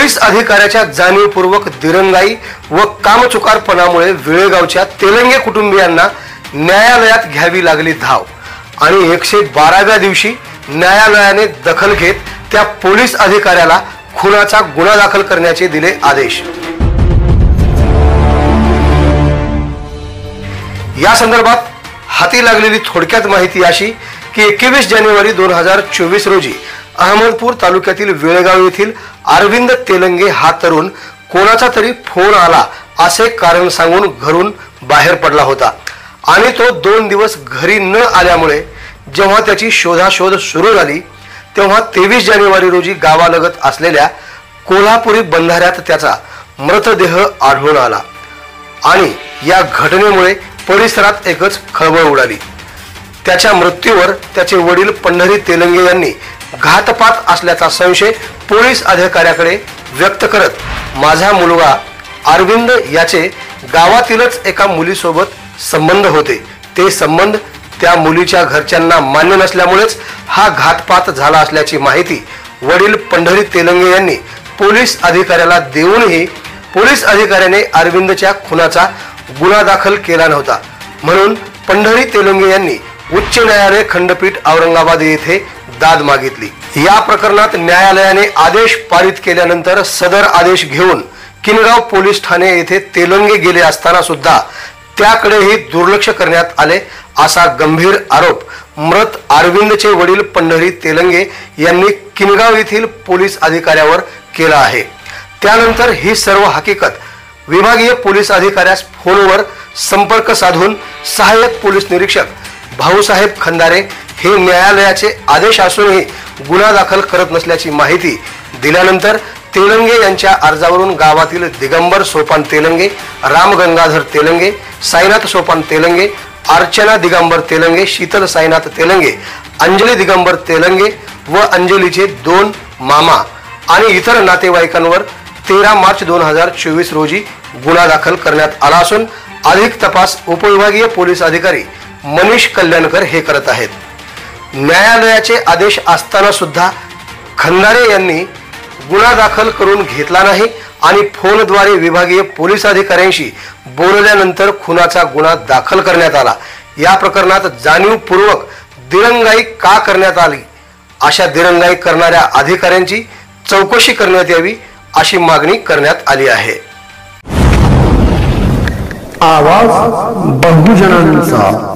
Police अधिकाऱ्याच्या जाणीवपूर्वक दिरंगाई व कामचुकारपणामुळे वेळेगावच्या तेलंगे कुटुंबियांना न्यायालयात घ्यावी लागली धाव आणि 112व्या दिवशी न्यायालयाने दखल घेत त्या पोलीस अधिकाऱ्याला खुनाचा गुन्हा दाखल करण्याचे दिले आदेश। या संदर्भात हाती लागलेली थोडक्यात माहिती अशी की 21 जानेवारी 2024 रोजी अहमदपूर तालुक्यातील वेळेगाव येथील अरविंद तेलंगे हा तरुण कोणाचा तरी फोन आला असे कारण सांगून घरून बाहेर पडला होता आणि तो 2 दिवस घरी न आल्यामुळे जेव्हा त्याची शोधाशोध सुरू झाली तेव्हा 23 जानेवारी रोजी गावालगत असलेल्या कोल्हापुरी बंधाऱ्यात त्याचा मृतदेह आढळून आला आणि या घटनेमुळे परिसरात एकच खळबळ उडाली। त्याच्या मृत्यूवर त्याचे वडील पंढरी तेलंगे यांनी घातपात असल्याचा संशय पोलीस अधिकाऱ्याकडे व्यक्त करत माझा मुलगा अरविंद याचे गावातीलच एका मुलीसोबत संबंध होते, ते संबंध त्या मुलीच्या घरच्यांना मान्य नसल्यामुळेच हा घातपात झाला असल्याची माहिती वडील पंढरी तेलंगे यांनी पोलीस अधिकाऱ्याला देऊनही पोलीस अधिकाऱ्याने अरविंदच्या खुनाचा गुन्हा दाखल केला नव्हता, म्हणून पंढरी तेलंगे यांनी उच्च न्यायालय खंडपीठ औरंगाबाद येथे दाद मागितली। या प्रकरणात न्यायालयाने आदेश पारित केल्यानंतर सदर आदेश घेऊन किनगाव पोलीस ठाणे येथे तेलंगे गेले असताना सुद्धा त्याकडेही दुर्लक्ष करण्यात आले असा गंभीर आरोप मृत अरविंदचे वडील पंढरी तेलंगे यांनी किनगाव येथील पोलीस अधिकाऱ्यावर केला आहे। त्यानंतर ही सर्व हकीकत विभागीय पोलीस अधिकाऱ्यास फोनवर संपर्क साधून सहाय्यक पोलीस निरीक्षक भाऊसाहेब खंदारे हे न्यायालयाचे आदेश असूनही गुन्हा दाखल करत नसल्याची माहिती दिल्यानंतर तेलंगे यांच्या अर्जावरून गावातील दिगंबर सोपान तेलंगे, राम गंगाधर तेलंगे, साईनाथ सोपान तेलंगे, अर्चना दिगंबर तेलंगे, शीतल साईनाथ तेलंगे, अंजली दिगंबर तेलंगे व अंजलीचे 2 मामा आणि इतर नातेवाईकांवर 13 मार्च 2024 रोजी गुन्हा दाखल करण्यात आला असून अधिक तपास उपविभागीय पोलीस अधिकारी मनीष कल्याणकर हे करत आहेत। न्यायालयाचे आदेश असताना सुद्धा खंदारे यांनी गुन्हा दाखल करून घेतला नाही आणि फोनद्वारे विभागीय पोलीस अधिकाऱ्यांशी बोलल्यानंतर खुनाचा गुन्हा दाखल करण्यात आला। या प्रकरणात जाणीवपूर्वक दिरंगाई का करण्यात आली, अशा दिरंगाई करणाऱ्या अधिकाऱ्यांची चौकशी करण्यात यावी अशी मागणी करण्यात आली आहे। आवाज बहुजनांचा।